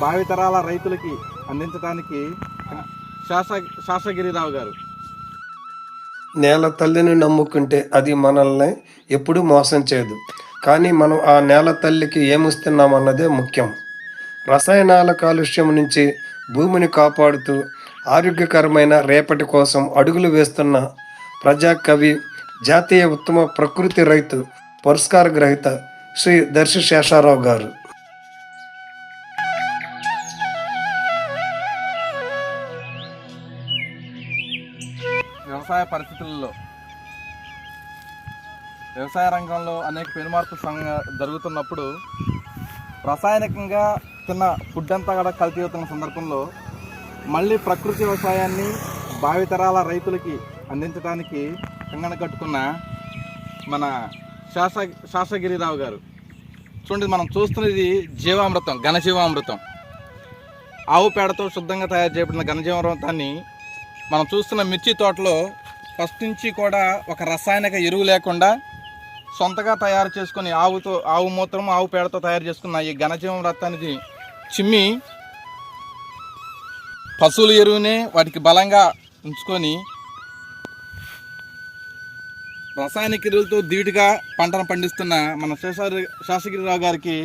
భావితరాల రైతులకి అందించడానికి శేషగిరిరావు గారు. నేల తల్లిని నమ్ముకుంటే అది మనల్ని ఎప్పుడూ మోసం చేయదు. కానీ మనం ఆ నేల తల్లికి ఏమిస్తున్నామన్నదే ముఖ్యం. రసాయనాల కాలుష్యం నుంచి భూమిని కాపాడుతూ ఆరోగ్యకరమైన రేపటి కోసం అడుగులు వేస్తున్న ప్రజాకవి, జాతీయ ఉత్తమ ప్రకృతి రైతు పురస్కార గ్రహీత శ్రీ దర్శి శేషారావు గారు. వ్యవసాయ పరిస్థితుల్లో వ్యవసాయ రంగంలో అనేక పెనుమార్పులు జరుగుతున్నప్పుడు రసాయనికంగా తిన్న ఫుడ్ అంతా కూడా కల్తీ అవుతున్న సందర్భంలో మళ్ళీ ప్రకృతి వ్యవసాయాన్ని భావితరాల రైతులకి అందించడానికి కంగణ కట్టుకున్న మన శేషగిరిరావు గారు. చూడండి, మనం చూస్తున్నది జీవామృతం, ఘనజీవామృతం. ఆవు పేడతో శుద్ధంగా తయారు చేయబడిన ఘనజీవామృతాన్ని మనం చూస్తున్న మిర్చి తోటలో ఫస్ట్ నుంచి కూడా ఒక రసాయనిక ఎరువు లేకుండా సొంతగా తయారు చేసుకుని ఆవు మూత్రం, ఆవు పేడతో తయారు చేసుకున్న ఈ ఘనజీవామృతాన్ని చిమ్మి పశువుల ఎరువునే వాటికి బలంగా ఉంచుకొని రసాయనిక ఎరువులతో ధీటుగా పంటను పండిస్తున్న మన శేషారావు గారికి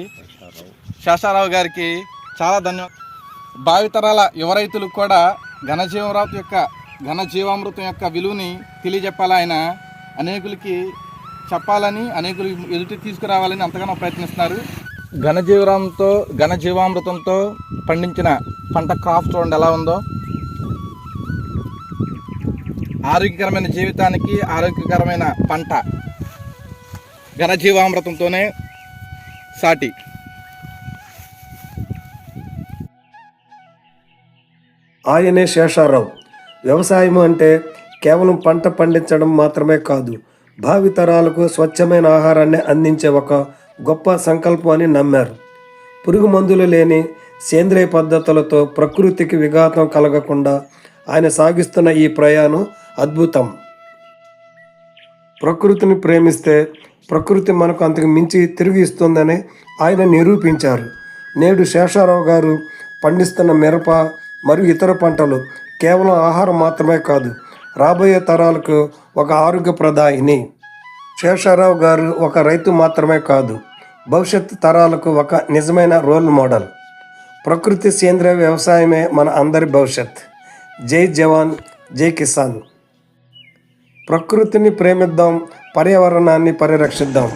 చాలా ధన్యవాదాలు. భావితరాల యువ రైతులకు కూడా ఘనజీవామృతం యొక్క విలువని తెలియజెప్పాలి. ఆయన అనేకులకి చెప్పాలని, అనేకులు ఎదుటి తీసుకురావాలని అంతగానో ప్రయత్నిస్తున్నారు. ఘనజీవామృతంతో పండించిన పంట క్రాప్ చూడండి ఎలా ఉందో. ఆరోగ్యకరమైన జీవితానికి ఆరోగ్యకరమైన పంట ఘనజీవామృతంతోనే సాటి. ఆయనే శేషారావు. వ్యవసాయం అంటే కేవలం పంట పండించడం మాత్రమే కాదు, భావితరాలకు స్వచ్ఛమైన ఆహారాన్ని అందించే ఒక గొప్ప సంకల్పం అని నమ్మారు. పురుగు మందులు లేని సేంద్రియ పద్ధతులతో ప్రకృతికి విఘాతం కలగకుండా ఆయన సాగిస్తున్న ఈ ప్రయాణం అద్భుతం. ప్రకృతిని ప్రేమిస్తే ప్రకృతి మనకు అంతకు మించి తిరిగి ఇస్తుందని ఆయన నిరూపించారు. నేడు శేషారావు గారు పండిస్తున్న మిరప మరియు ఇతర పంటలు కేవలం ఆహారం మాత్రమే కాదు, రాబోయే తరాలకు ఒక ఆరోగ్యప్రదాయిని. శేషారావు గారు ఒక రైతు మాత్రమే కాదు, భవిష్యత్తు తరాలకు ఒక నిజమైన రోల్ మోడల్. ప్రకృతి సేంద్రియ వ్యవసాయమే మన అందరి భవిష్యత్. జై జవాన్, జై కిసాన్. ప్రకృతిని ప్రేమిద్దాం, పర్యావరణాన్ని పరిరక్షిద్దాం.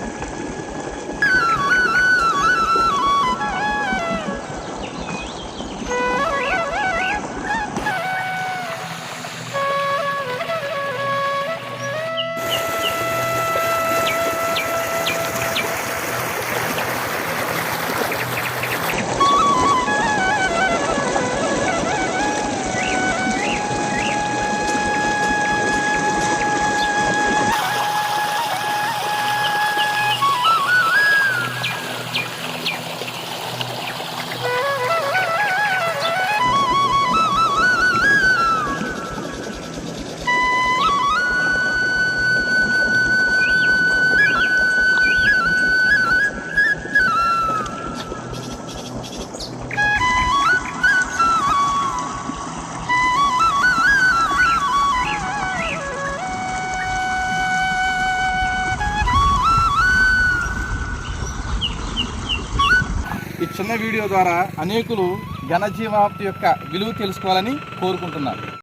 ఈ చిన్న వీడియో ద్వారా అనేకులు ఘనజీవామృతం యొక్క విలువ తెలుసుకోవాలని కోరుకుంటున్నారు.